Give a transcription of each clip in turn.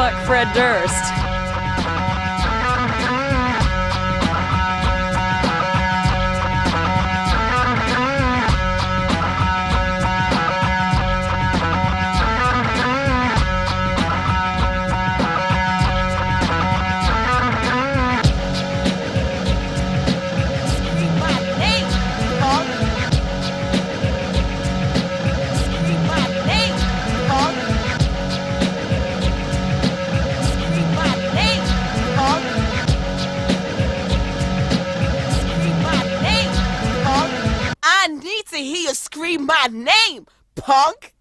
fuck Fred Durst. To hear you scream my name, punk!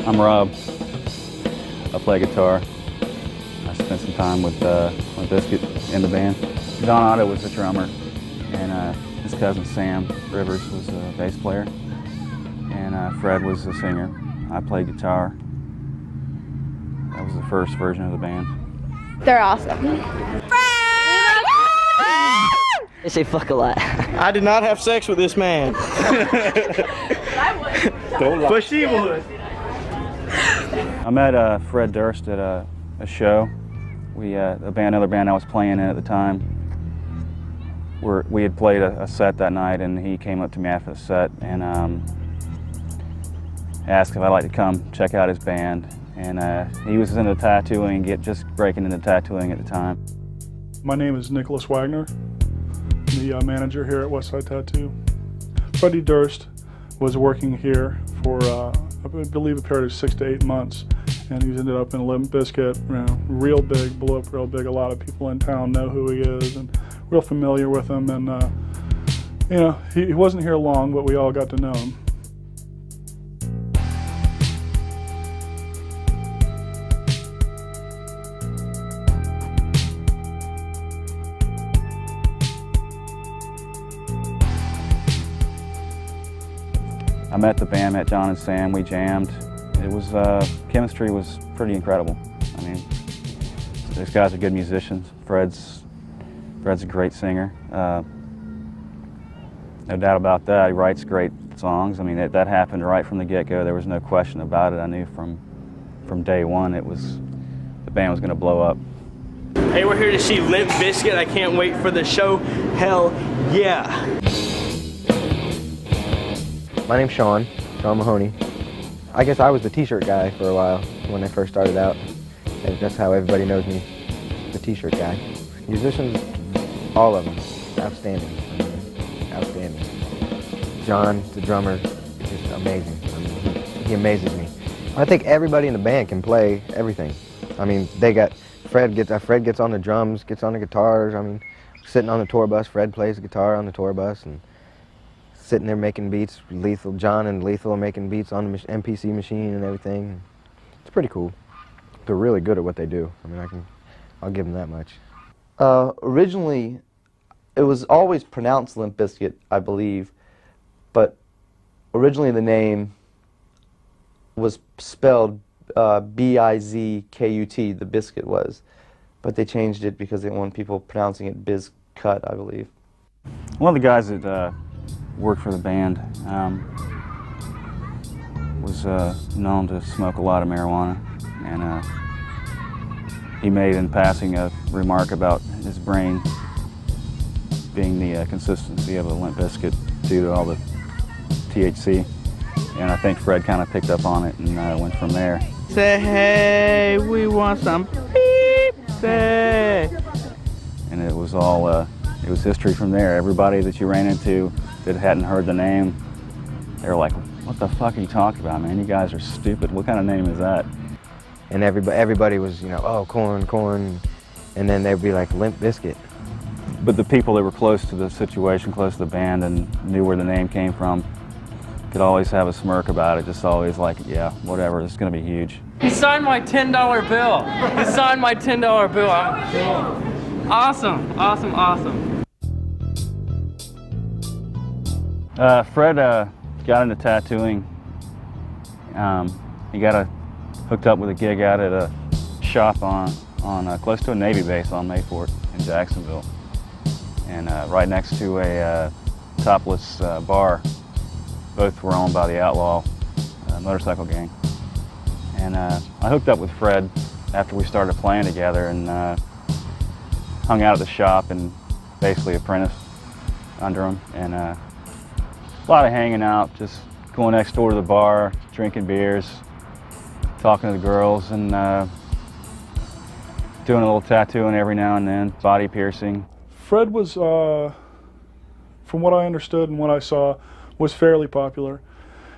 I'm Rob. I play guitar. I spent some time with Limp Bizkit in the band. John Otto was the drummer, and his cousin Sam Rivers was a bass player, and Fred was the singer. I played guitar. That was the first version of the band. They're awesome. They say fuck a lot. I did not have sex with this man. I would. Don't lie. But she would. I met Fred Durst at a show. Another band I was playing in at the time. We had played a set that night, and he came up to me after the set and asked if I'd like to come check out his band. And he was into tattooing, just breaking into tattooing at the time. My name is Nicholas Wagner, the manager here at Westside Tattoo. Freddie Durst was working here for, I believe, a period of 6 to 8 months, and he's ended up in Limp Bizkit, real big, blew up real big. A lot of people in town know who he is, and real familiar with him. And he wasn't here long, but we all got to know him. I met the band, met John and Sam, we jammed. It was, chemistry was pretty incredible. I mean, these guys are good musicians. Fred's a great singer. No doubt about that. He writes great songs. I mean, that happened right from the get-go. There was no question about it. I knew from day one the band was going to blow up. Hey, we're here to see Limp Bizkit. I can't wait for the show. Hell yeah. My name's Sean Mahoney. I guess I was the t-shirt guy for a while when I first started out. And that's how everybody knows me, the t-shirt guy. Musicians, all of them, outstanding. I mean, outstanding. John, the drummer, is just amazing. I mean, he amazes me. I think everybody in the band can play everything. I mean, Fred gets on the drums, gets on the guitars. I mean, sitting on the tour bus, Fred plays the guitar on the tour bus, and sitting there making beats. John and Lethal are making beats on the MPC machine and everything. It's pretty cool. They're really good at what they do. I mean, I'll give them that much. Originally, it was always pronounced Limp Bizkit, I believe, but originally the name was spelled B-I-Z-K-U-T, the biscuit was, but they changed it because they wanted people pronouncing it Bizcut, I believe. One of the guys that worked for the band was known to smoke a lot of marijuana, and he made in passing a remark about his brain being the consistency of a Limp Bizkit due to all the THC, and I think Fred kind of picked up on it and went from there. Say, hey, we want some pizza. And it was all, it was history from there. Everybody that you ran into that hadn't heard the name, they were like, what the fuck are you talking about, man? You guys are stupid. What kind of name is that? And everybody was, oh, corn, and then they'd be like, Limp Bizkit. But the people that were close to the situation, close to the band, and knew where the name came from, could always have a smirk about it, just always like, yeah, whatever, it's gonna be huge. He signed my $10 bill. He signed my $10 bill. Awesome, awesome, awesome. Fred got into tattooing. He got hooked up with a gig out at a shop on close to a Navy base on Mayport in Jacksonville, and right next to a topless bar. Both were owned by the outlaw motorcycle gang. And I hooked up with Fred after we started playing together, and hung out at the shop and basically apprenticed under him. And a lot of hanging out, just going next door to the bar, drinking beers, talking to the girls, and doing a little tattooing every now and then, body piercing. Fred was, from what I understood and what I saw, was fairly popular.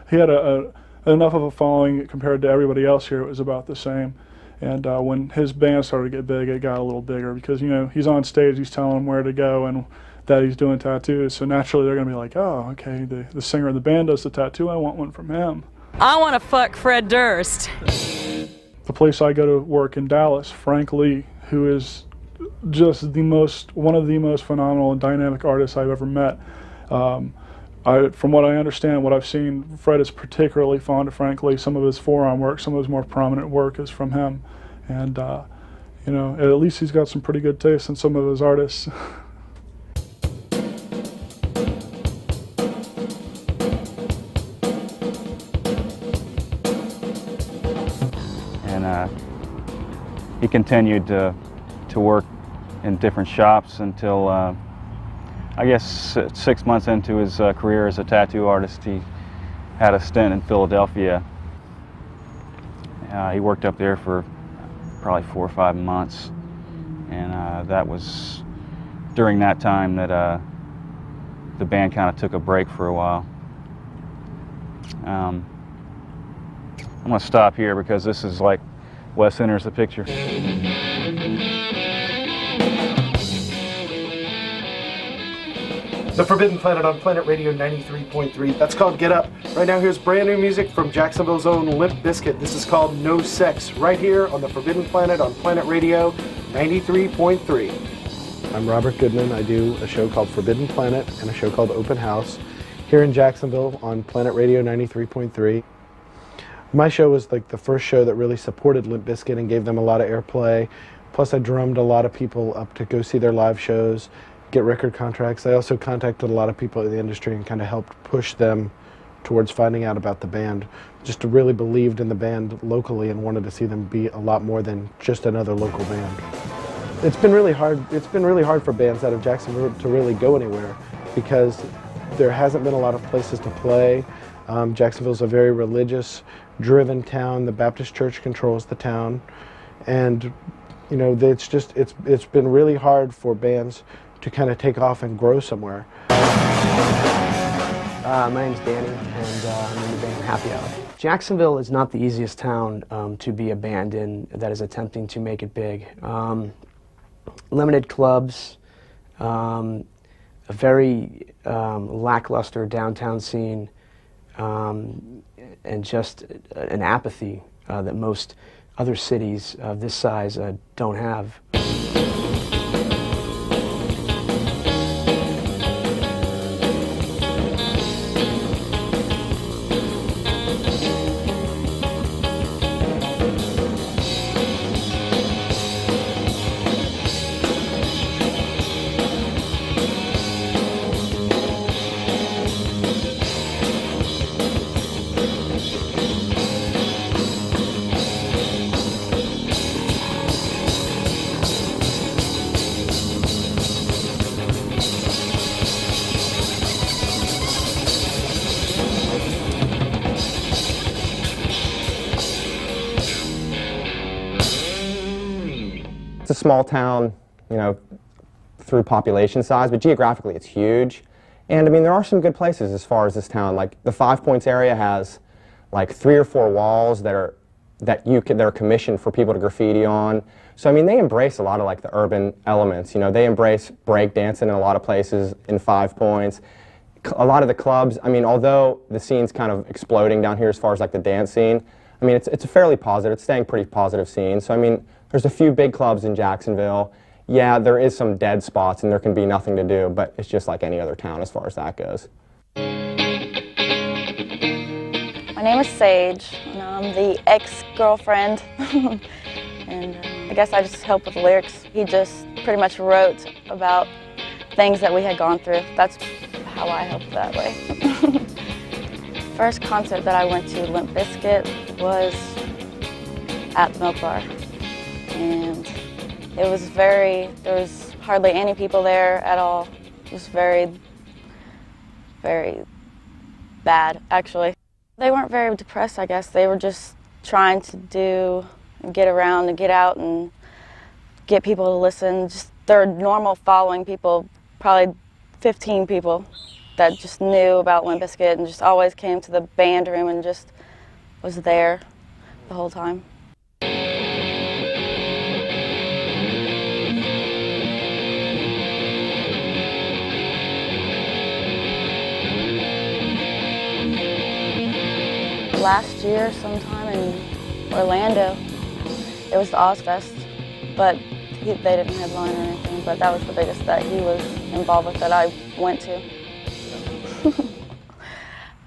He had enough of a following compared to everybody else here. It was about the same. And when his band started to get big, it got a little bigger because, you know, he's on stage, he's telling them where to go and that he's doing tattoos. So naturally they're going to be like, oh, okay, the singer of the band does the tattoo, I want one from him. I want to fuck Fred Durst. The place I go to work in Dallas, Frank Lee, who is just one of the most phenomenal and dynamic artists I've ever met. From what I understand, what I've seen, Fred is particularly fond of Frank Lee. Some of his forearm work, some of his more prominent work is from him. And, you know, at least he's got some pretty good taste in some of his artists. And he continued to work in different shops until I guess 6 months into his career as a tattoo artist, he had a stint in Philadelphia. He worked up there for probably 4 or 5 months, and that was during that time that the band kind of took a break for a while. I'm going to stop here because this is like Wes enters the picture. The Forbidden Planet on Planet Radio 93.3. That's called Get Up. Right now, here's brand new music from Jacksonville's own Limp Bizkit. This is called No Sex, right here on the Forbidden Planet on Planet Radio 93.3. I'm Robert Goodman. I do a show called Forbidden Planet and a show called Open House here in Jacksonville on Planet Radio 93.3. My show was like the first show that really supported Limp Bizkit and gave them a lot of airplay. Plus, I drummed a lot of people up to go see their live shows, get record contracts. I also contacted a lot of people in the industry and kind of helped push them towards finding out about the band. Just really believed in the band locally and wanted to see them be a lot more than just another local band. It's been really hard. It's been really hard for bands out of Jacksonville to really go anywhere because there hasn't been a lot of places to play. Jacksonville's a very religious, driven town. The Baptist Church controls the town, and you know it's been really hard for bands to kind of take off and grow somewhere. My name's Danny, and I'm in the band Happy Hour. Jacksonville is not the easiest town to be a band in that is attempting to make it big. Limited clubs, a very lackluster downtown scene, and just an apathy that most other cities of this size don't have. It's a small town, you know, through population size, but geographically it's huge. And I mean, there are some good places as far as this town. Like the 5 Points area has like 3 or 4 walls that are commissioned for people to graffiti on. So I mean, they embrace a lot of like the urban elements. You know, they embrace break dancing in a lot of places in 5 Points. A lot of the clubs, I mean, although the scene's kind of exploding down here as far as like the dance scene, I mean, it's a fairly positive, it's staying pretty positive scene. So I mean, there's a few big clubs in Jacksonville. Yeah, there is some dead spots and there can be nothing to do, but it's just like any other town as far as that goes. My name is Sage, and I'm the ex-girlfriend. And I guess I just helped with the lyrics. He just pretty much wrote about things that we had gone through. That's how I helped that way. First concert that I went to, Limp Bizkit, was at the Milk Bar. And it was there was hardly any people there at all. It was very, very bad, actually. They weren't very depressed, I guess. They were just trying to get around and get out and get people to listen. Just their normal following people, probably 15 people that just knew about Limp Bizkit and just always came to the band room and just was there the whole time. Last year, sometime in Orlando, it was the Ozfest, but they didn't headline or anything, but that was the biggest that he was involved with that I went to.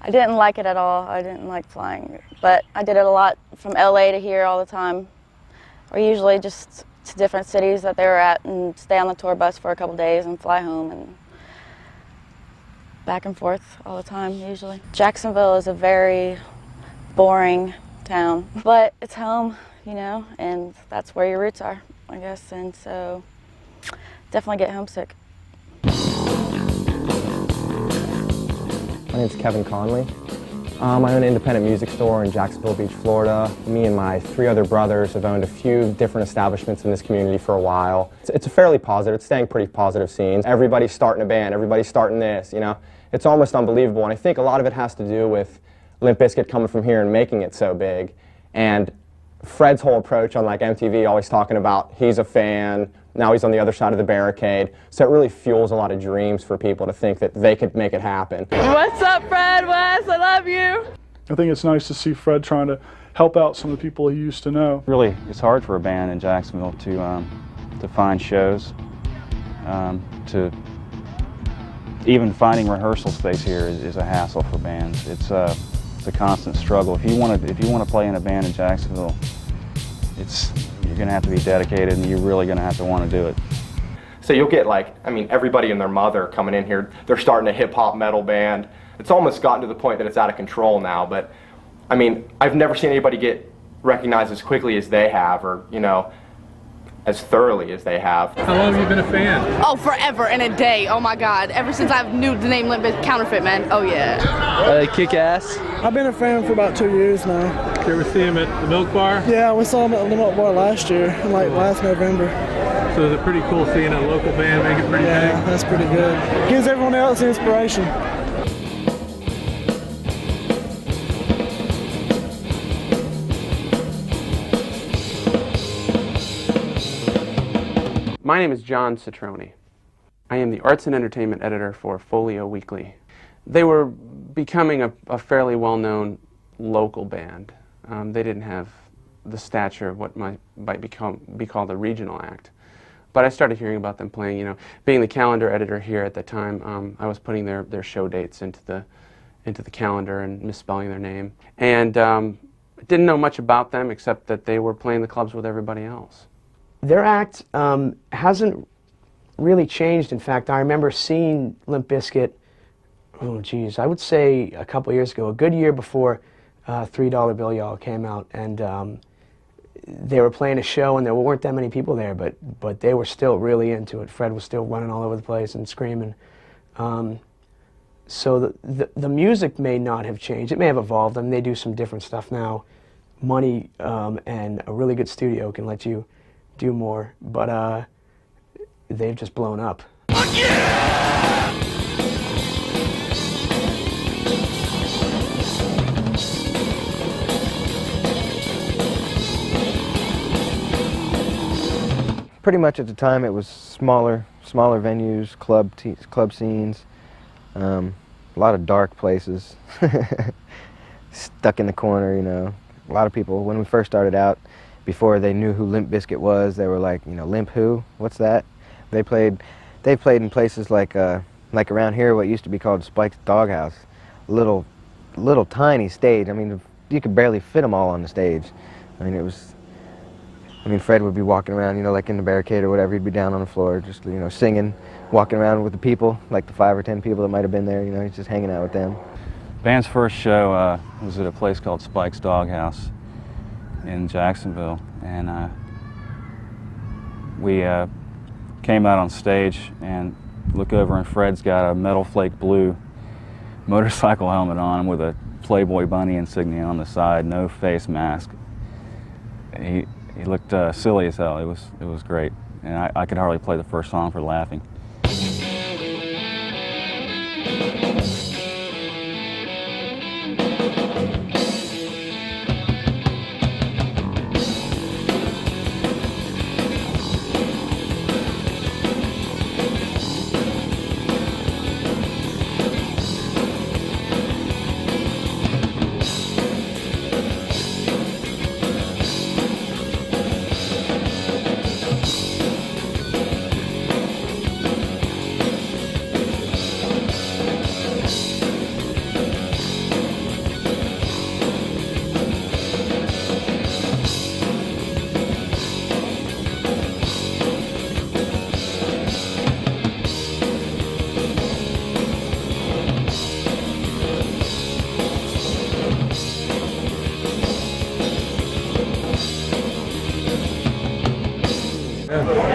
I didn't like it at all. I didn't like flying, but I did it a lot from LA to here all the time, or usually just to different cities that they were at and stay on the tour bus for a couple days and fly home and back and forth all the time usually. Jacksonville is a very boring town, but it's home, you know, and that's where your roots are, I guess, and so definitely get homesick. My name's Kevin Conley. I own an independent music store in Jacksonville Beach, Florida. Me and my 3 other brothers have owned a few different establishments in this community for a while. It's a fairly positive, it's staying pretty positive scene. Everybody's starting a band, everybody's starting this, you know. It's almost unbelievable, and I think a lot of it has to do with Limp Bizkit coming from here and making it so big. And Fred's whole approach on like MTV, always talking about he's a fan, now he's on the other side of the barricade. So it really fuels a lot of dreams for people to think that they could make it happen. What's up, Fred, Wes? I love you. I think it's nice to see Fred trying to help out some of the people he used to know. Really, it's hard for a band in Jacksonville to find shows, to even finding rehearsal space here is a hassle for bands. It's a constant struggle. If you want to play in a band in Jacksonville, you're going to have to be dedicated, and you're really going to have to want to do it. So you'll get everybody and their mother coming in here. They're starting a hip-hop metal band. It's almost gotten to the point that it's out of control now, but I mean, I've never seen anybody get recognized as quickly as they have, or, you know, as thoroughly as they have. How long have you been a fan? Oh, forever and a day. Oh my God. Ever since I knew the name Limp Bizkit, Counterfeit, man. Oh yeah. Kick ass. I've been a fan for about 2 years now. You ever see him at the Milk Bar? Yeah, we saw him at the Milk Bar last year, last November. So it's pretty cool seeing a local band make it pretty big. Yeah, that's pretty good. Gives everyone else inspiration. My name is John Citroni. I am the Arts and Entertainment Editor for Folio Weekly. They were becoming a fairly well-known local band. They didn't have the stature of what might be called a regional act. But I started hearing about them playing, you know, being the calendar editor here at the time, I was putting their show dates into the calendar and misspelling their name. And didn't know much about them except that they were playing the clubs with everybody else. Their act hasn't really changed. In fact, I remember seeing Limp Bizkit, oh geez, I would say a couple years ago, a good year before $3 Bill Y'all came out, and they were playing a show and there weren't that many people there, but they were still really into it. Fred was still running all over the place and screaming. So the music may not have changed. It may have evolved. I mean, they do some different stuff now. Money and a really good studio can let you do more, but they've just blown up. Pretty much at the time it was smaller venues, club scenes, a lot of dark places, stuck in the corner, you know. A lot of people, when we first started out, before they knew who Limp Bizkit was, they were like, you know, Limp who? What's that? They played in places like around here, what used to be called Spike's Doghouse, little tiny stage. I mean, you could barely fit them all on the stage. I mean, it was I mean, Fred would be walking around, you know, like in the barricade or whatever. He'd be down on the floor, just, you know, singing, walking around with the people, like the 5 or 10 people that might have been there. You know, he's just hanging out with them. Band's first show was at a place called Spike's Doghouse in Jacksonville, and we came out on stage and look over, and Fred's got a Metal Flake Blue motorcycle helmet on with a Playboy bunny insignia on the side, no face mask. He looked silly as hell. It was great, and I could hardly play the first song for laughing.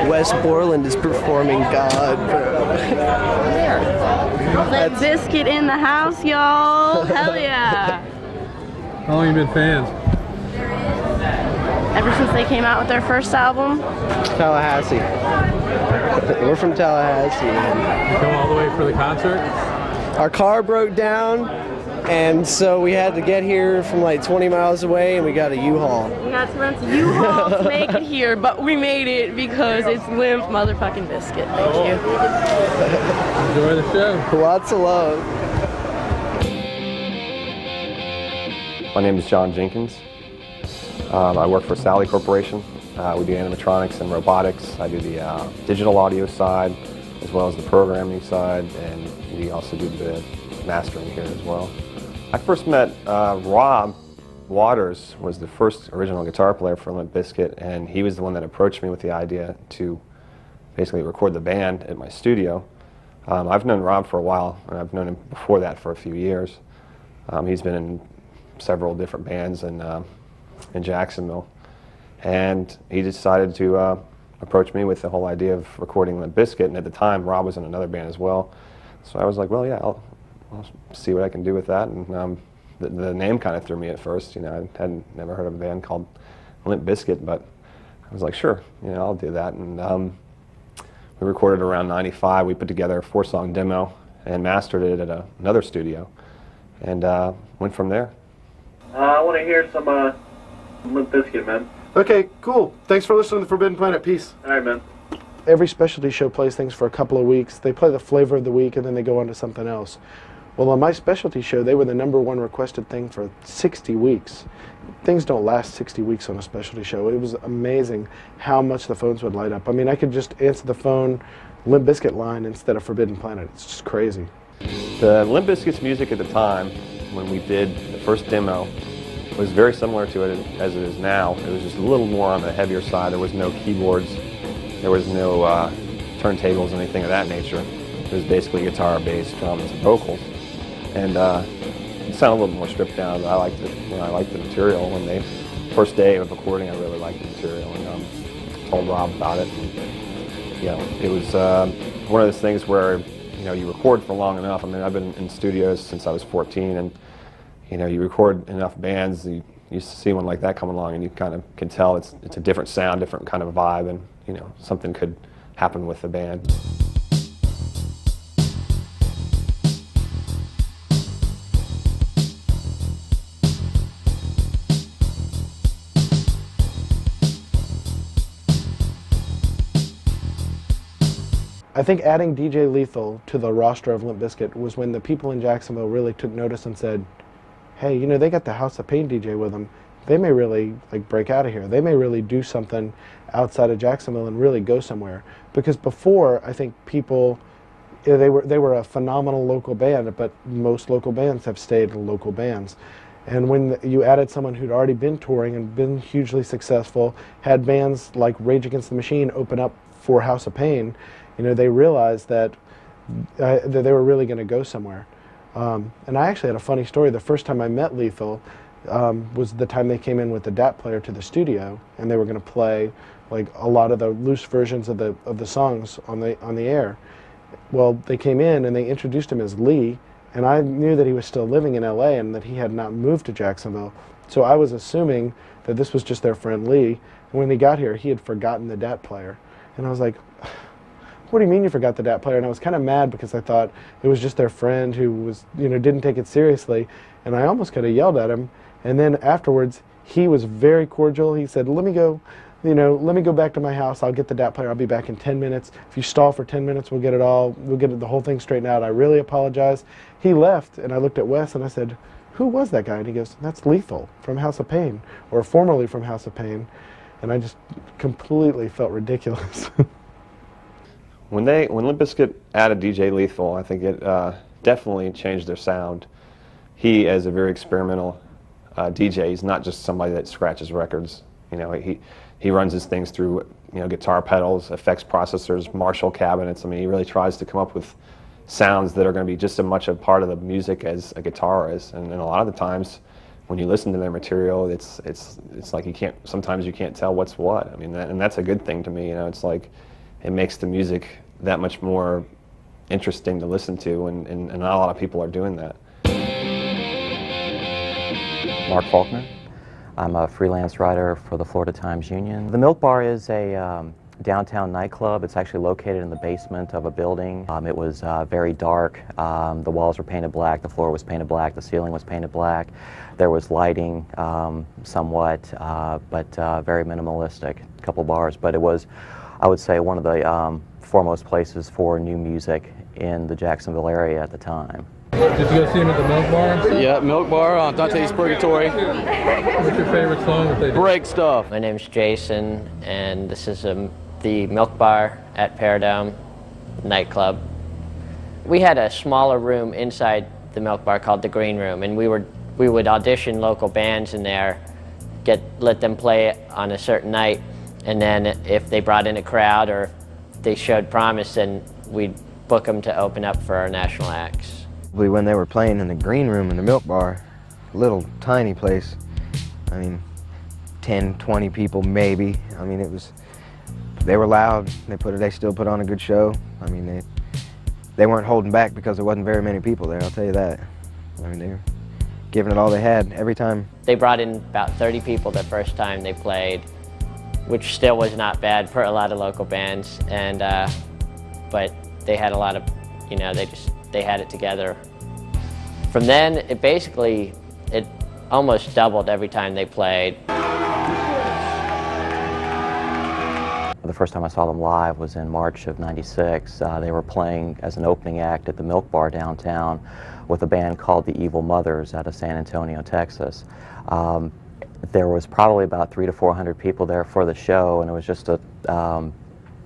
Wes Borland is performing God, bro. Limp Bizkit in the house, y'all. Hell yeah. How long have you been fans? Ever since they came out with their first album. Tallahassee. We're from Tallahassee, man. You come all the way for the concert? Our car broke down, and so we had to get here from like 20 miles away, and we got a U-Haul. We had to rent a U-Haul to make it here, but we made it because it's Limp motherfucking Bizkit. Thank you. Enjoy the show. Lots of love. My name is John Jenkins. I work for Sally Corporation. We do animatronics and robotics. I do the digital audio side as well as the programming side, and we also do the mastering here as well. I first met Rob Waters, was the first original guitar player for Limp Bizkit, and he was the one that approached me with the idea to basically record the band at my studio. I've known Rob for a while, and I've known him before that for a few years. He's been in several different bands in Jacksonville, and he decided to approach me with the whole idea of recording Limp Bizkit, and at the time Rob was in another band as well. So I was like, well, yeah, I'll see what I can do with that. And the name kind of threw me at first. You know, I hadn't never heard of a band called Limp Bizkit, but I was like, sure, you know, I'll do that. And we recorded around '95. We put together a 4-song demo and mastered it at another studio, and went from there. I want to hear some Limp Bizkit, man. Okay, cool. Thanks for listening to Forbidden Planet. Peace. All right, man. Every specialty show plays things for a couple of weeks. They play the flavor of the week, and then they go on to something else. Well, on my specialty show, they were the #1 requested thing for 60 weeks. Things don't last 60 weeks on a specialty show. It was amazing how much the phones would light up. I mean, I could just answer the phone Limp Bizkit line instead of Forbidden Planet. It's just crazy. The Limp Bizkit's music at the time, when we did the first demo, was very similar to it as it is now. It was just a little more on the heavier side. There was no keyboards. There was no turntables, anything of that nature. It was basically guitar, bass, drums, and vocals. And it sounded a little more stripped down, but I liked it. You know, I liked the material. When they first day of recording, I really liked the material, and told Rob about it. And, you know, it was one of those things where, you know, you record for long enough. I mean, I've been in studios since I was 14, and you know, you record enough bands, you see one like that come along, and you kind of can tell it's a different sound, different kind of vibe, and you know, something could happen with the band. I think adding DJ Lethal to the roster of Limp Bizkit was when the people in Jacksonville really took notice and said, hey, you know, they got the House of Pain DJ with them. They may really like break out of here. They may really do something outside of Jacksonville and really go somewhere. Because before, I think people, you know, they were a phenomenal local band, but most local bands have stayed local bands. And when you added someone who'd already been touring and been hugely successful, had bands like Rage Against the Machine open up for House of Pain, you know, they realized that they were really going to go somewhere. And I actually had a funny story. The first time I met Lethal was the time they came in with the DAT player to the studio, and they were going to play like a lot of the loose versions of the songs on the air. Well, they came in and they introduced him as Lee, and I knew that he was still living in LA and that he had not moved to Jacksonville. So I was assuming that this was just their friend Lee. And when he got here, he had forgotten the DAT player. And I was like, what do you mean you forgot the DAT player? And I was kind of mad because I thought it was just their friend who was, you know, didn't take it seriously. And I almost could have yelled at him. And then afterwards, he was very cordial. He said, let me go back to my house. I'll get the DAT player. I'll be back in 10 minutes. If you stall for 10 minutes, we'll get the whole thing straightened out. I really apologize. He left, and I looked at Wes and I said, who was that guy? And he goes, that's Lethal from House of Pain, or formerly from House of Pain. And I just completely felt ridiculous. When Limp Bizkit added DJ Lethal, I think it definitely changed their sound. He, as a very experimental DJ, he's not just somebody that scratches records. You know, he runs his things through, you know, guitar pedals, effects processors, Marshall cabinets. I mean, he really tries to come up with sounds that are going to be just as much a part of the music as a guitar is. And a lot of the times, when you listen to their material, it's like sometimes you can't tell what's what. I mean, and that's a good thing to me. You know, it's like it makes the music that much more interesting to listen to, and not a lot of people are doing that. Mark Faulkner. I'm a freelance writer for the Florida Times Union. The Milk Bar is a downtown nightclub. It's actually located in the basement of a building. It was very dark. The walls were painted black, the floor was painted black, the ceiling was painted black. There was lighting somewhat, but very minimalistic. A couple bars, but it was, I would say, one of the foremost places for new music in the Jacksonville area at the time. Did you go see him at the Milk Bar? Yeah, Milk Bar on Dante's Purgatory. What's your favorite song that they do? Break Stuff. My name's Jason, and this is the Milk Bar at Paradome nightclub. We had a smaller room inside the Milk Bar called the Green Room, and we would audition local bands in there, let them play on a certain night, and then if they brought in a crowd or they showed promise, then we'd book them to open up for our national acts. When they were playing in the Green Room in the Milk Bar, little tiny place, I mean, 10, 20 people maybe. I mean, they were loud. They still put on a good show. I mean, they weren't holding back because there wasn't very many people there, I'll tell you that. I mean, they were giving it all they had every time. They brought in about 30 people the first time they played, which still was not bad for a lot of local bands, and but they had a lot of, you know, they had it together. From then, it almost doubled every time they played. The first time I saw them live was in March of '96. They were playing as an opening act at the Milk Bar downtown with a band called the Evil Mothers out of San Antonio, Texas. There was probably about 300 to 400 people there for the show, and it was just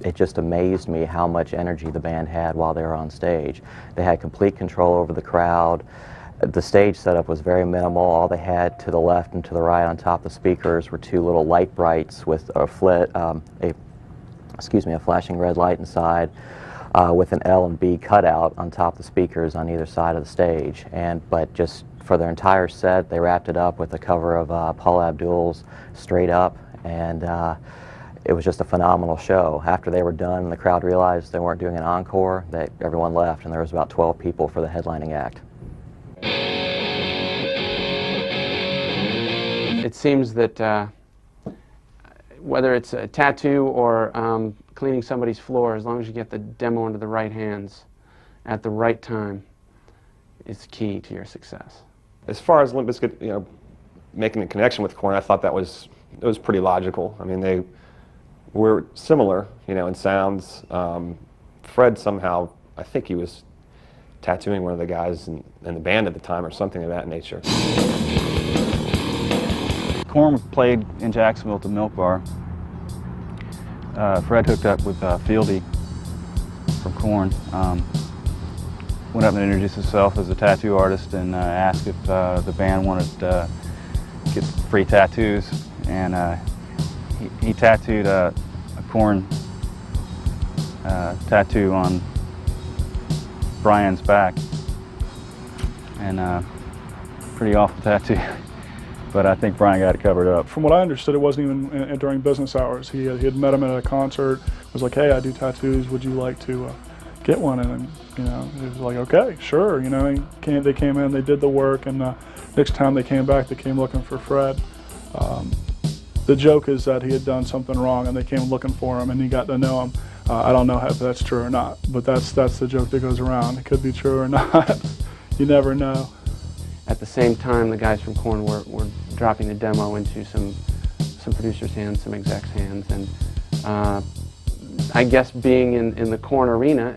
it just amazed me how much energy the band had while they were on stage. They had complete control over the crowd. The stage setup was very minimal. All they had to the left and to the right on top of the speakers were two little light brights with a flashing red light inside with an L and B cutout on top of the speakers on either side of the stage. But just for their entire set, they wrapped it up with a cover of Paula Abdul's Straight Up, and it was just a phenomenal show. After they were done and the crowd realized they weren't doing an encore, everyone left, and there was about 12 people for the headlining act. It seems that whether it's a tattoo or cleaning somebody's floor, as long as you get the demo into the right hands at the right time, is key to your success. As far as Limp Bizkit, you know, making a connection with Korn, I thought it was pretty logical. I mean, they were similar, you know, in sounds. Fred somehow, I think he was tattooing one of the guys in the band at the time or something of that nature. Korn played in Jacksonville at the Milk Bar. Fred hooked up with Fieldy from Korn. went up and introduced himself as a tattoo artist and asked if the band wanted to get free tattoos. And he tattooed a Korn tattoo on Brian's back. And pretty awful tattoo. But I think Brian got it covered up. From what I understood, it wasn't even during business hours. He had met him at a concert, was like, hey, I do tattoos, would you like to get one? And you know, he was like, okay, sure. You know, they came in, they did the work, and next time they came back, they came looking for Fred. The joke is that he had done something wrong and they came looking for him and he got to know him. I don't know if that's true or not, but that's the joke that goes around. It could be true or not. You never know. At the same time, the guys from Korn were dropping the demo into some producers' hands, some execs' hands, and I guess being in the Korn arena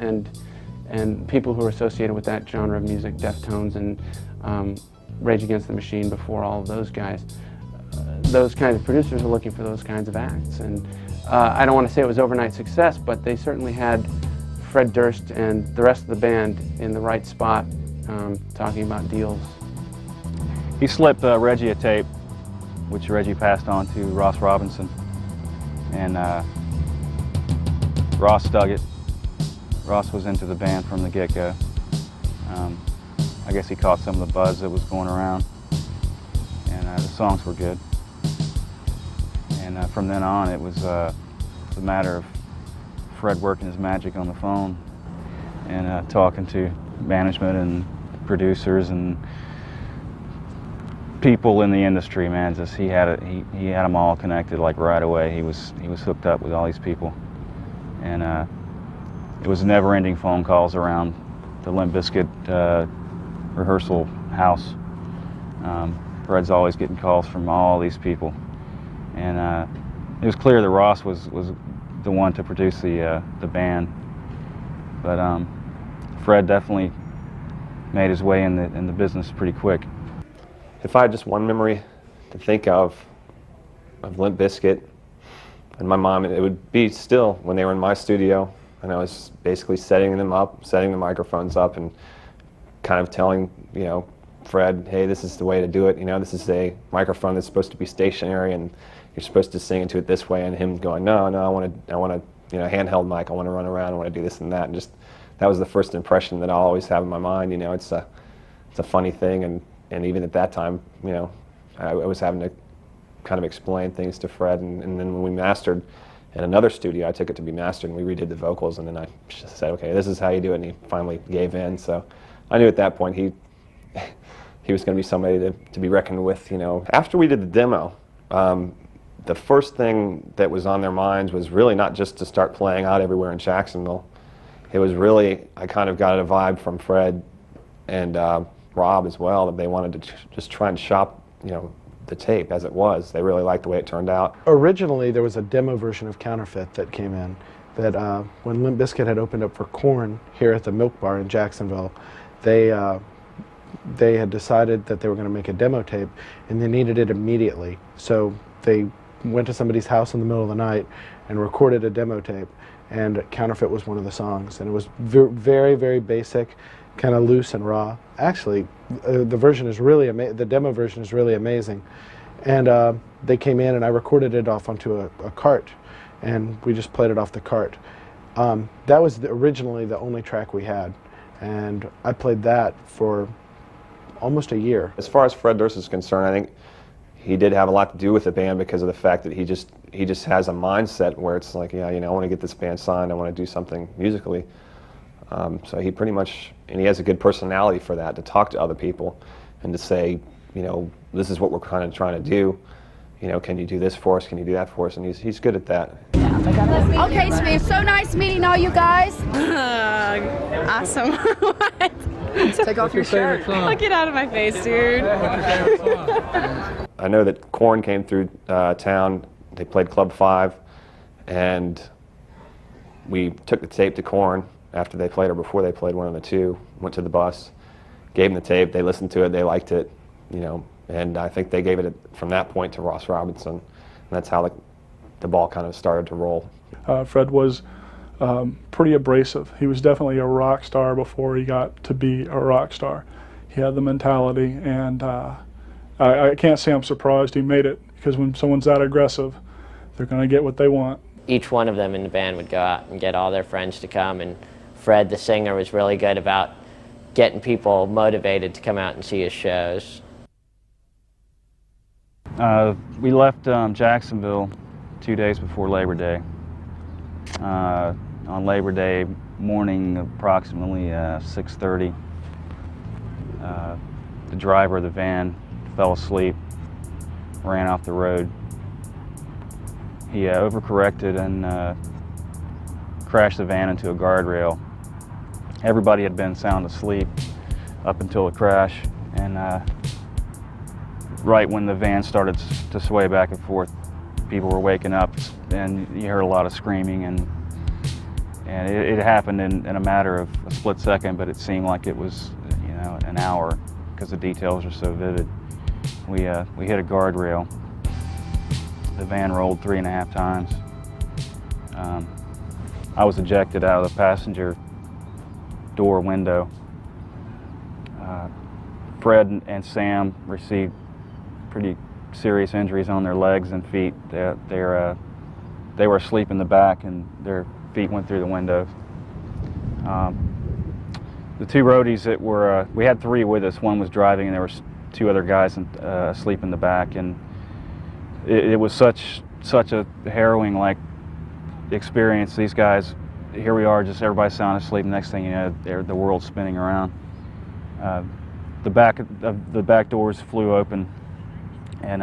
and people who are associated with that genre of music, Deftones and Rage Against the Machine before all of those guys, those kinds of producers are looking for those kinds of acts. And I don't want to say it was overnight success, but they certainly had Fred Durst and the rest of the band in the right spot talking about deals. He slipped Reggie a tape, which Reggie passed on to Ross Robinson. And Ross dug it. Ross was into the band from the get-go. I guess he caught some of the buzz that was going around. And the songs were good. And from then on, it was a matter of Fred working his magic on the phone and talking to management and producers and people in the industry, man. Just he had them all connected like right away. He was hooked up with all these people, and it was never-ending phone calls around the Limp Bizkit rehearsal house. Fred's always getting calls from all these people, and it was clear that Ross was the one to produce the band, but Fred definitely made his way in the business pretty quick. If I had just one memory to think of Limp Bizkit and my mom, it would be still when they were in my studio and I was basically setting them up, setting the microphones up and kind of telling, you know, Fred, hey, this is the way to do it. You know, this is a microphone that's supposed to be stationary and you're supposed to sing into it this way, and him going, no, I want to, you know, handheld mic, I want to run around, I want to do this and that, and just, that was the first impression that I'll always have in my mind. You know, it's a funny thing, and even at that time, you know, I was having to kind of explain things to Fred, and then when we mastered in another studio, I took it to be mastered, and we redid the vocals, and then I just said, okay, this is how you do it, and he finally gave in. So I knew at that point he was going to be somebody to be reckoned with, you know. After we did the demo, the first thing that was on their minds was really not just to start playing out everywhere in Jacksonville. It was really, I kind of got a vibe from Fred and Rob as well, that they wanted to just try and shop, you know, the tape as it was. They really liked the way it turned out. Originally, there was a demo version of Counterfeit that came in that when Limp Bizkit had opened up for Korn here at the Milk Bar in Jacksonville, they had decided that they were going to make a demo tape and they needed it immediately. So they went to somebody's house in the middle of the night and recorded a demo tape, and Counterfeit was one of the songs, and it was very, very basic, kind of loose and raw. Actually, the version is really the demo version is really amazing. And they came in and I recorded it off onto a cart, and we just played it off the cart. That was originally the only track we had, and I played that for almost a year. As far as Fred Durst is concerned, I think he did have a lot to do with the band because of the fact that he just has a mindset where it's like, yeah, you know, I want to get this band signed, I want to do something musically. So he pretty much, and he has a good personality for that, to talk to other people and to say, you know, this is what we're kind of trying to do. You know, can you do this for us? Can you do that for us? And he's good at that. Okay, it's been so nice meeting all you guys. Awesome. What? Take off your shirt. Oh, get out of my face, dude. I know that Korn came through town. They played Club 5, and we took the tape to Korn after they played or before they played, one of the two. Went to the bus, gave them the tape. They listened to it. They liked it, you know. And I think they gave it from that point to Ross Robinson, and that's how the ball kind of started to roll. Fred was pretty abrasive. He was definitely a rock star before he got to be a rock star. He had the mentality, and I can't say I'm surprised he made it, because when someone's that aggressive, they're going to get what they want. Each one of them in the band would go out and get all their friends to come, and Fred, the singer, was really good about getting people motivated to come out and see his shows. We left Jacksonville 2 days before Labor Day. On Labor Day morning, approximately 6:30, the driver of the van fell asleep, ran off the road. He overcorrected and crashed the van into a guardrail. Everybody had been sound asleep up until the crash, and right when the van started to sway back and forth, people were waking up, and you heard a lot of screaming, and it happened in a matter of a split second, but it seemed like it was, you know, an hour, because the details are so vivid. We hit a guardrail. The van rolled 3.5 times. I was ejected out of the passenger door window. Fred and Sam received pretty serious injuries on their legs and feet. They were asleep in the back, and their feet went through the window. The two roadies that were, we had 3 with us. One was driving, and there were 2 other guys asleep in the back, and it was such a harrowing experience. These guys, here we are, just everybody sound asleep. Next thing you know, the world's spinning around. The back doors flew open, and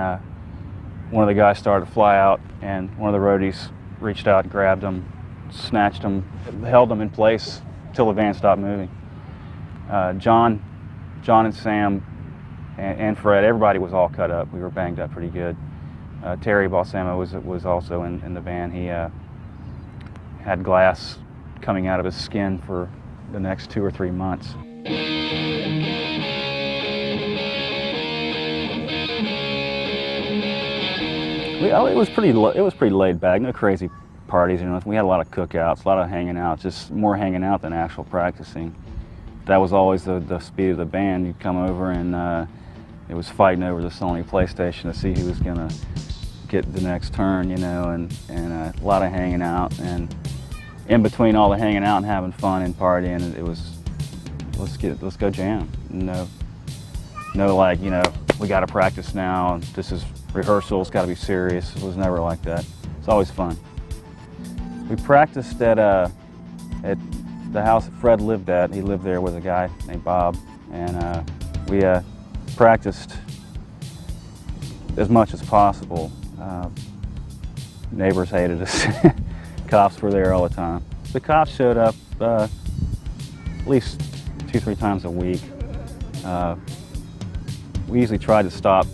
one of the guys started to fly out, and one of the roadies reached out and grabbed him, snatched him, held him in place till the van stopped moving. John and Sam and Fred, everybody was all cut up. We were banged up pretty good. Terry Balsamo was also in the van. He had glass coming out of his skin for the next 2 or 3 months. It was pretty laid back. No crazy parties, you know. We had a lot of cookouts, a lot of hanging out, just more hanging out than actual practicing. That was always the speed of the band. You'd come over, and it was fighting over the Sony PlayStation to see who was gonna get the next turn, you know, and a lot of hanging out. And in between all the hanging out and having fun and partying, it was let's go jam. No, like, you know, we got to practice now. And this is rehearsal. It's got to be serious. It was never like that. It's always fun. We practiced at the house that Fred lived at. He lived there with a guy named Bob, and we practiced as much as possible. Neighbors hated us. Cops were there all the time. The cops showed up at least 2-3 times a week. We usually tried to stop.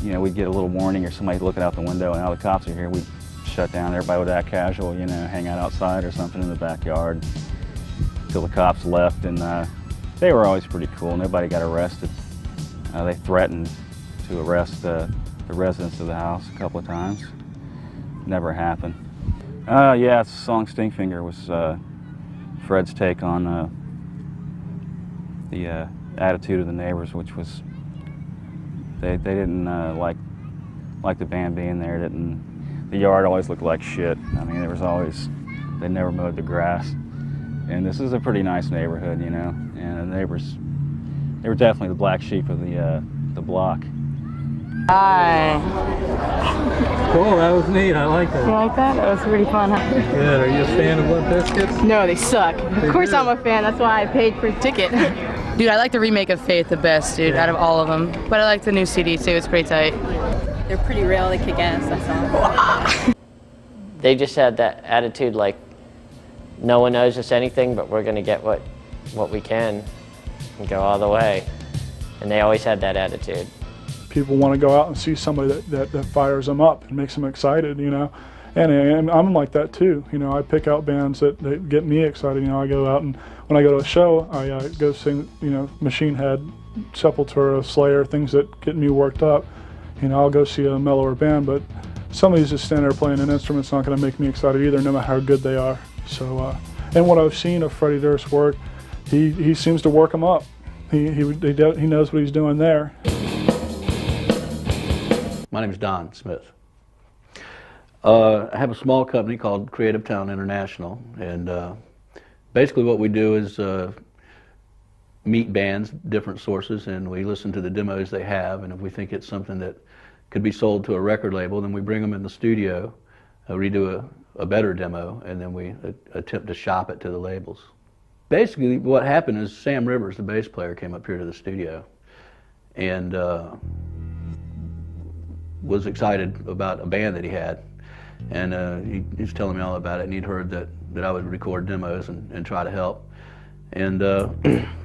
You know, we'd get a little warning or somebody looking out the window, and now the cops are here. We'd shut down. Everybody would act casual, you know, hang out outside or something in the backyard until the cops left, and they were always pretty cool. Nobody got arrested. They threatened to arrest the residents of the house a couple of times. Never happened. Yeah, the song Stinkfinger was Fred's take on the attitude of the neighbors, which was they didn't like the band being there. The yard always looked like shit. I mean, they never mowed the grass. And this is a pretty nice neighborhood, you know, and the neighbors, they were definitely the black sheep of the block. Hi. Cool, that was neat. I like that. You like that? That was pretty fun, huh? Good. Are you a fan of Limp Bizkit? No, they suck. Of course I'm a fan. That's why I paid for the ticket. Dude, I like the remake of Faith the best, dude, out of all of them. But I like the new CD too. It's pretty tight. They're pretty real. They kick ass. That's all. They just had that attitude like, no one knows us anything, but we're going to get what we can and go all the way. And they always had that attitude. People want to go out and see somebody that fires them up and makes them excited, you know. And I'm like that too, you know. I pick out bands that get me excited. You know, I go out, and when I go to a show, I go sing, you know, Machine Head, Sepultura, Slayer, things that get me worked up. You know, I'll go see a mellower band, but somebody's just standing there playing an instrument's not going to make me excited either, no matter how good they are. So, and what I've seen of Freddie Durst's work, he seems to work them up. He knows what he's doing there. My name is Don Smith. I have a small company called Creative Town International, and basically what we do is meet bands, different sources, and we listen to the demos they have, and if we think it's something that could be sold to a record label, then we bring them in the studio, redo a better demo, and then we attempt to shop it to the labels. Basically what happened is Sam Rivers, the bass player, came up here to the studio and was excited about a band that he had, and he was telling me all about it, and he'd heard that I would record demos and try to help. And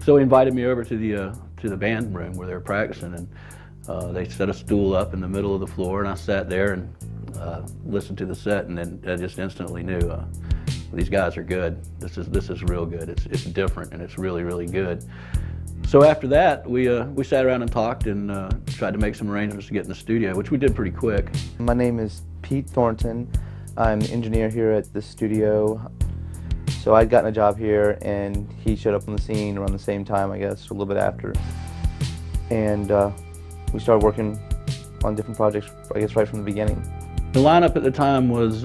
so he invited me over to the band room where they were practicing, and they set a stool up in the middle of the floor, and I sat there and listened to the set, and then I just instantly knew these guys are good. This is real good. It's different, and it's really, really good. So after that, we sat around and talked and tried to make some arrangements to get in the studio, which we did pretty quick. My name is Pete Thornton. I'm an engineer here at the studio. So I'd gotten a job here, and he showed up on the scene around the same time, I guess, a little bit after. And we started working on different projects, I guess, right from the beginning. The lineup at the time was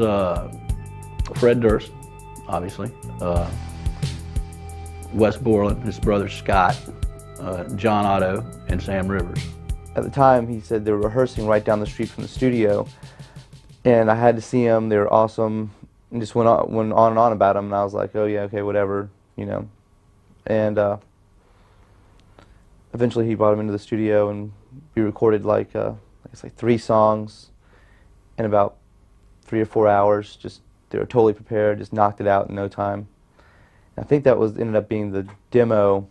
Fred Durst, obviously, Wes Borland, his brother Scott, John Otto, and Sam Rivers. At the time, he said they were rehearsing right down the street from the studio, and I had to see them. They were awesome. And just went on and on about them, and I was like, oh yeah, okay, whatever, you know. And eventually he brought him into the studio, and we recorded like, I guess like 3 songs in about 3 or 4 hours. Just, they were totally prepared, just knocked it out in no time. And I think that ended up being the demo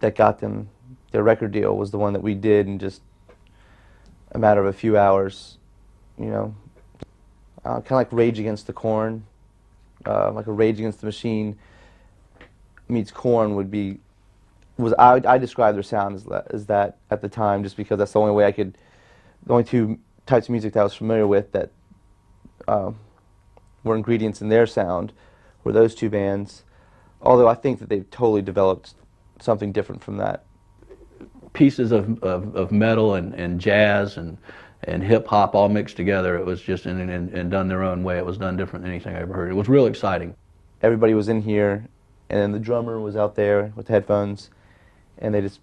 that got them their record deal, was the one that we did in just a matter of a few hours, you know. Kind of like Rage Against the Corn, like a Rage Against the Machine meets Corn I described their sound as that at the time, just because that's the only way the only 2 types of music that I was familiar with that were ingredients in their sound were those 2 bands, although I think that they've totally developed something different from that. Pieces of metal and jazz and hip-hop all mixed together. It was just and done their own way. It was done different than anything I ever heard. It was real exciting. Everybody was in here, and then the drummer was out there with headphones, and they just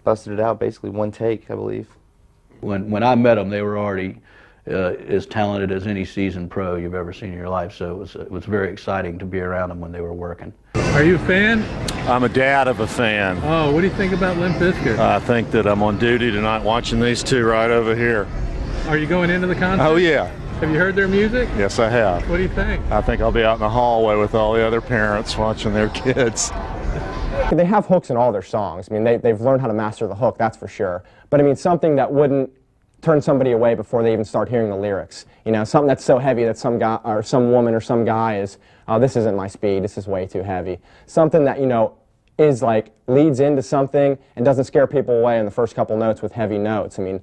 busted it out basically one take, I believe. When I met them, they were already as talented as any seasoned pro you've ever seen in your life, so it was very exciting to be around them when they were working. Are you a fan? I'm a dad of a fan. Oh, what do you think about Limp Bizkit? I think that I'm on duty tonight watching these 2 right over here. Are you going into the concert? Oh yeah. Have you heard their music? Yes, I have. What do you think? I think I'll be out in the hallway with all the other parents watching their kids. They have hooks in all their songs. I mean, they've learned how to master the hook, that's for sure. But I mean, something that wouldn't turn somebody away before they even start hearing the lyrics. You know, something that's so heavy that some guy or some woman or some guy is, oh, this isn't my speed, this is way too heavy. Something that, you know, is like, leads into something and doesn't scare people away in the first couple notes with heavy notes. I mean,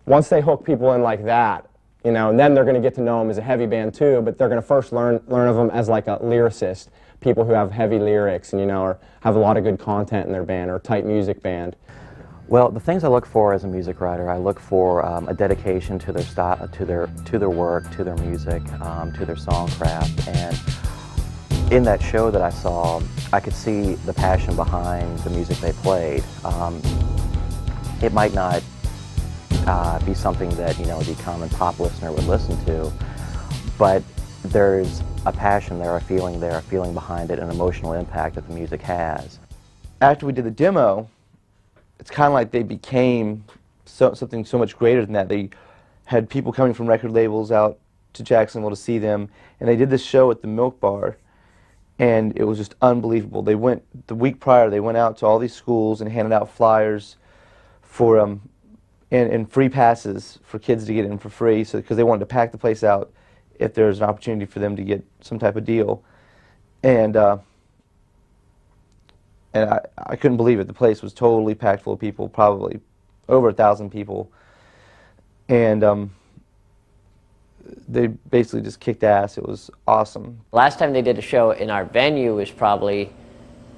once they hook people in like that, you know, and then they're going to get to know them as a heavy band too, but they're going to first learn of them as like a lyricist, people who have heavy lyrics and, you know, or have a lot of good content in their band, or a tight music band. Well, the things I look for as a music writer, I look for a dedication to their style, to their work, to their music, to their songcraft. And in that show that I saw, I could see the passion behind the music they played. It might not be something that, you know, the common pop listener would listen to, but there's a passion there, a feeling behind it, an emotional impact that the music has. After we did the demo, it's kind of like they became something so much greater than that. They had people coming from record labels out to Jacksonville to see them, and they did this show at the Milk Bar, and it was just unbelievable. They went, the week prior, they went out to all these schools and handed out flyers for and free passes for kids to get in for free, so because they wanted to pack the place out if there was an opportunity for them to get some type of deal. And I couldn't believe it. The place was totally packed full of people, probably over 1,000 people. And they basically just kicked ass. It was awesome. Last time they did a show in our venue was probably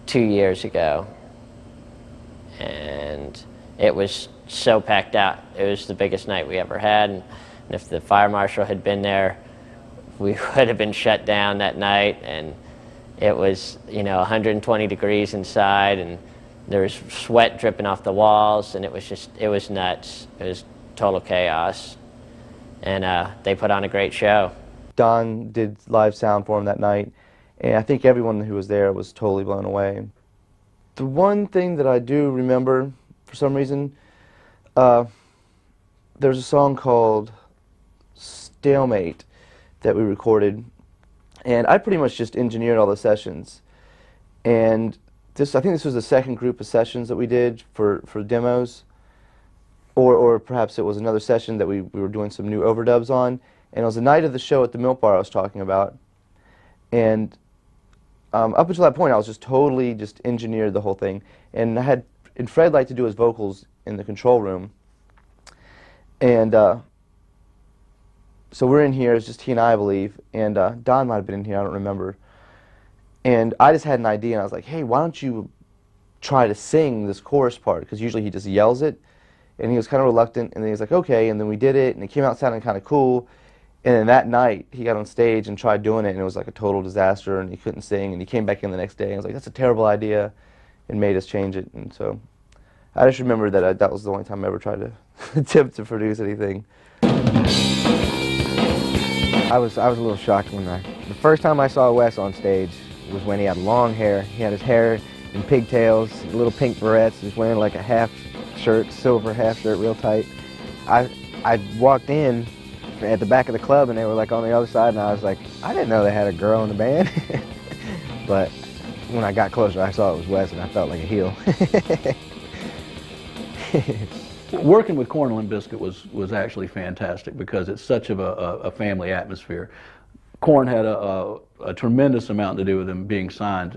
2 years ago. And it was so packed out. It was the biggest night we ever had. And if the fire marshal had been there, we would have been shut down that night. And it was, 120 degrees inside, and there was sweat dripping off the walls, and it was nuts. It was total chaos. And they put on a great show. Don did live sound for him that night, and I think everyone who was there was totally blown away. The one thing that I do remember, for some reason, there's a song called Stalemate that we recorded, and I pretty much just engineered all the sessions. And I think this was the second group of sessions that we did for demos, or perhaps it was another session that we were doing some new overdubs on, and it was the night of the show at the Milk Bar I was talking about. And up until that point, I was just totally just engineered the whole thing. And Fred liked to do his vocals in the control room. And so we're in here, it's just he and I believe, and Don might have been in here, I don't remember. And I just had an idea, and I was like, hey, why don't you try to sing this chorus part? Because usually he just yells it. And he was kind of reluctant, and then he was like, okay, and then we did it, and it came out sounding kind of cool. And then that night, he got on stage and tried doing it, and it was like a total disaster, and he couldn't sing, and he came back in the next day, and I was like, that's a terrible idea, and made us change it. And so I just remember that that was the only time I ever tried to attempt to produce anything. I was a little shocked when the first time I saw Wes on stage was when he had long hair. He had his hair in pigtails, little pink barrettes, just wearing like a half shirt, silver half shirt, real tight. I walked in at the back of the club, and they were like on the other side, and I was like, I didn't know they had a girl in the band. But when I got closer, I saw it was Wes, and I felt like a heel. Working with Korn and Limp Bizkit was actually fantastic because it's such of a family atmosphere. Korn had a tremendous amount to do with them being signed.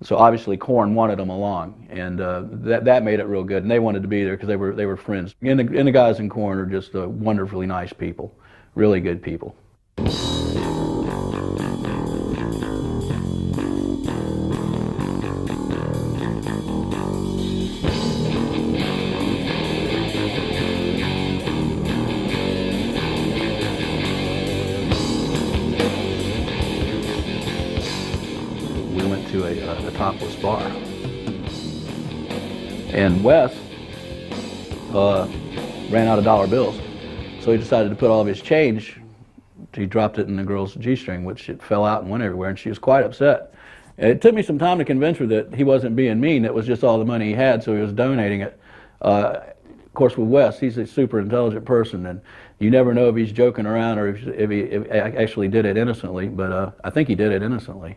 So obviously Korn wanted them along, and that made it real good. And they wanted to be there because they were friends. And the guys in Korn are just wonderfully nice people, really good people. To a topless bar, and Wes ran out of dollar bills, so he decided to put all of his change. He dropped it in the girl's G-string, which it fell out and went everywhere, and she was quite upset. And it took me some time to convince her that he wasn't being mean. It was just all the money he had, so he was donating it. Of course, with Wes, he's a super intelligent person, and you never know if he's joking around or if he actually did it innocently. But I think he did it innocently.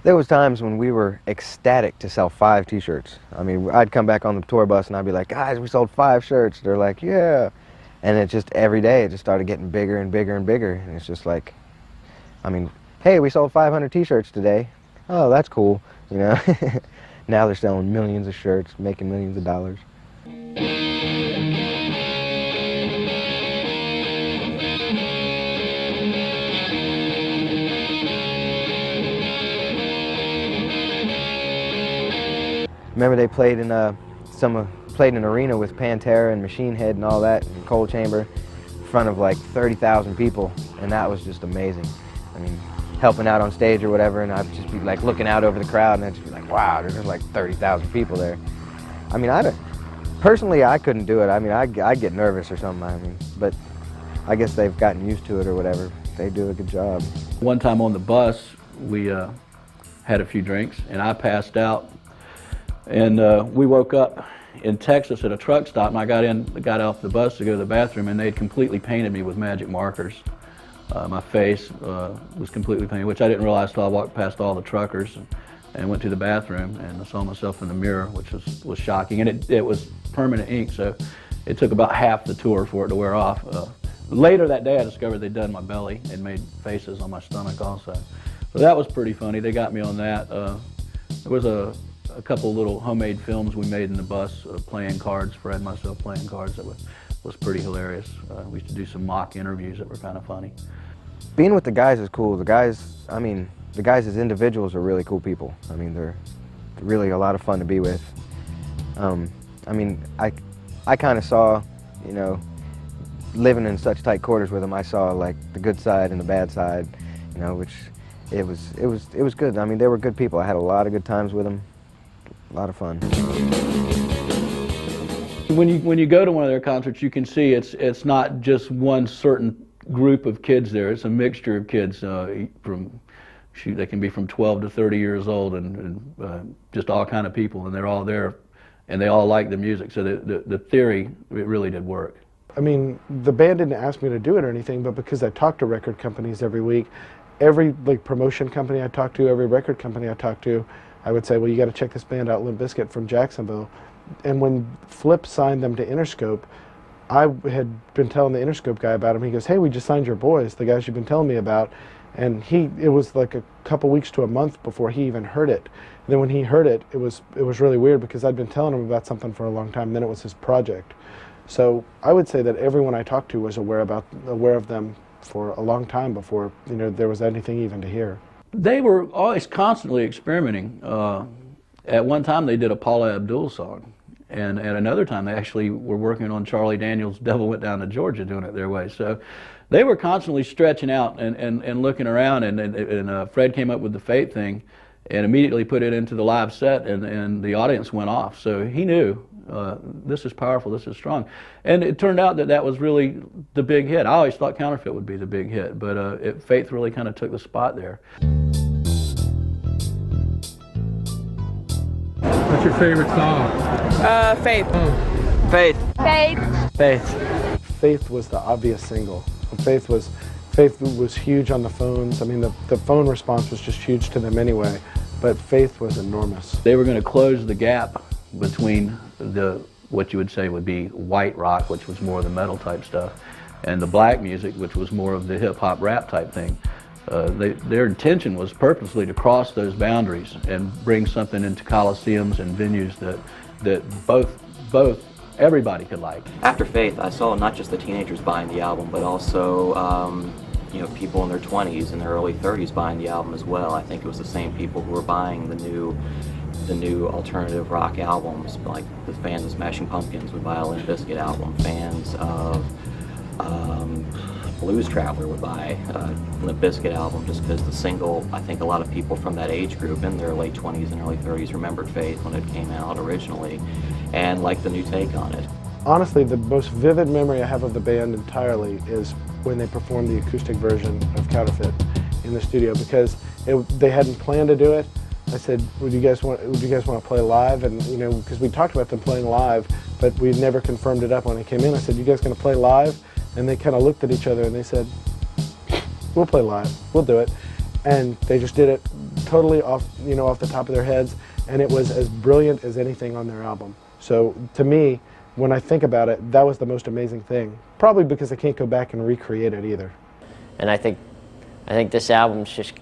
There was times when we were ecstatic to sell 5 t-shirts. I mean, I'd come back on the tour bus and I'd be like, guys, we sold 5 shirts. They're like, yeah. And it just, every day, it just started getting bigger and bigger and bigger. And it's just like, I mean, hey, we sold 500 t-shirts today. Oh, that's cool, you know. Now they're selling millions of shirts, making millions of dollars. Remember they played in played in an arena with Pantera and Machine Head and all that, and Cold Chamber, in front of like 30,000 people, and that was just amazing. I mean, helping out on stage or whatever, and I'd just be like looking out over the crowd, and I'd just be like, wow, there's like 30,000 people there. I mean, personally, I couldn't do it. I mean, I'd get nervous or something. I mean, but I guess they've gotten used to it or whatever. They do a good job. One time on the bus, we had a few drinks, and I passed out. And we woke up in Texas at a truck stop, and I got off the bus to go to the bathroom, and they'd completely painted me with magic markers. My face was completely painted, which I didn't realize until I walked past all the truckers and went to the bathroom, and I saw myself in the mirror, which was shocking. And it was permanent ink, so it took about half the tour for it to wear off. Later that day, I discovered they'd done my belly and made faces on my stomach also. So that was pretty funny. They got me on that. There was a couple little homemade films we made in the bus, playing cards, Fred and myself playing cards that was pretty hilarious. We used to do some mock interviews that were kind of funny. Being with the guys is cool. The guys as individuals are really cool people. I mean, they're really a lot of fun to be with. I mean, I kind of saw, you know, living in such tight quarters with them, I saw like the good side and the bad side, you know, which it was good. I mean, they were good people. I had a lot of good times with them, a lot of fun. When you go to one of their concerts, you can see it's not just one certain group of kids there. It's a mixture of kids they can be from 12 to 30 years old and just all kind of people, and they're all there, and they all like the music. So the theory, it really did work. I mean, the band didn't ask me to do it or anything, but because I talk to record companies every week, every promotion company I talk to, every record company I talk to, I would say, well, you got to check this band out, Limp Bizkit from Jacksonville. And when Flip signed them to Interscope, I had been telling the Interscope guy about him. He goes, hey, we just signed your boys, the guys you've been telling me about. And it was like a couple weeks to a month before he even heard it. And then when he heard it, it was really weird because I'd been telling him about something for a long time, and then it was his project. So I would say that everyone I talked to was aware of them for a long time before, you know, there was anything even to hear. They were always constantly experimenting. At one time they did a Paula Abdul song, and at another time they actually were working on Charlie Daniels' Devil Went Down to Georgia, doing it their way. So they were constantly stretching out and looking around, and Fred came up with the Faith thing and immediately put it into the live set, and the audience went off. So he knew, this is powerful, this is strong. And it turned out that was really the big hit. I always thought Counterfeit would be the big hit, but Faith really kind of took the spot there. What's your favorite song? Faith. Faith. Faith. Faith. Faith was the obvious single. Faith was huge on the phones. I mean, the phone response was just huge to them anyway, but Faith was enormous. They were going to close the gap between what you would say would be white rock, which was more of the metal type stuff, and the black music, which was more of the hip hop rap type thing. Their intention was purposely to cross those boundaries and bring something into coliseums and venues that both everybody could like. After Faith, I saw not just the teenagers buying the album, but also you know, people in their 20s and their early 30s buying the album as well. I think it was the same people who were buying the new alternative rock albums, like the fans of Smashing Pumpkins would buy a Limp Bizkit album. Fans of Blues Traveler would buy a Limp Bizkit album just because the single, I think a lot of people from that age group in their late 20s and early 30s remembered Faith when it came out originally and liked the new take on it. Honestly, the most vivid memory I have of the band entirely is when they performed the acoustic version of Counterfeit in the studio, because they hadn't planned to do it. I said, would you guys want to play live? And you know, because we talked about them playing live, but we never confirmed it up when it came in. I said, you guys going to play live? And they kind of looked at each other and they said, we'll play live, we'll do it. And they just did it totally off the top of their heads, and it was as brilliant as anything on their album. So to me, when I think about it, that was the most amazing thing. Probably because I can't go back and recreate it either. And I think this album's just,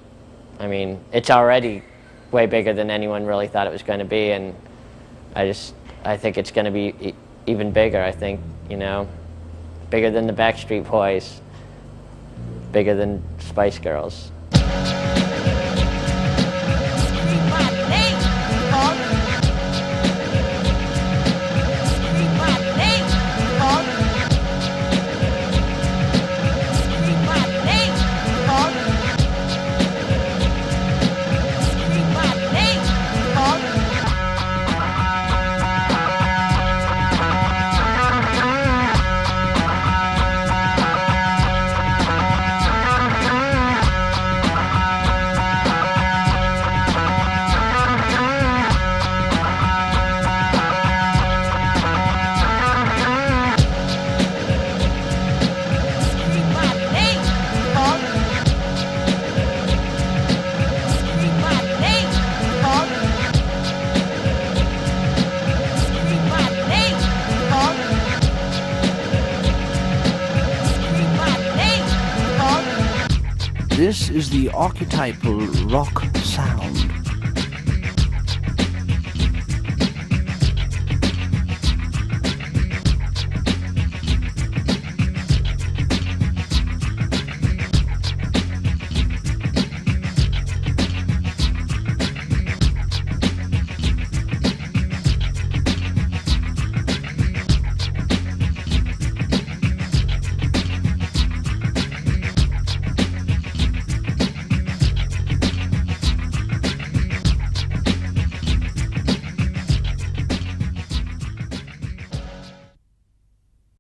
I mean, it's already way bigger than anyone really thought it was going to be, and I think it's going to be even bigger. I think, you know, bigger than the Backstreet Boys, bigger than Spice Girls. This is the archetypal rock sound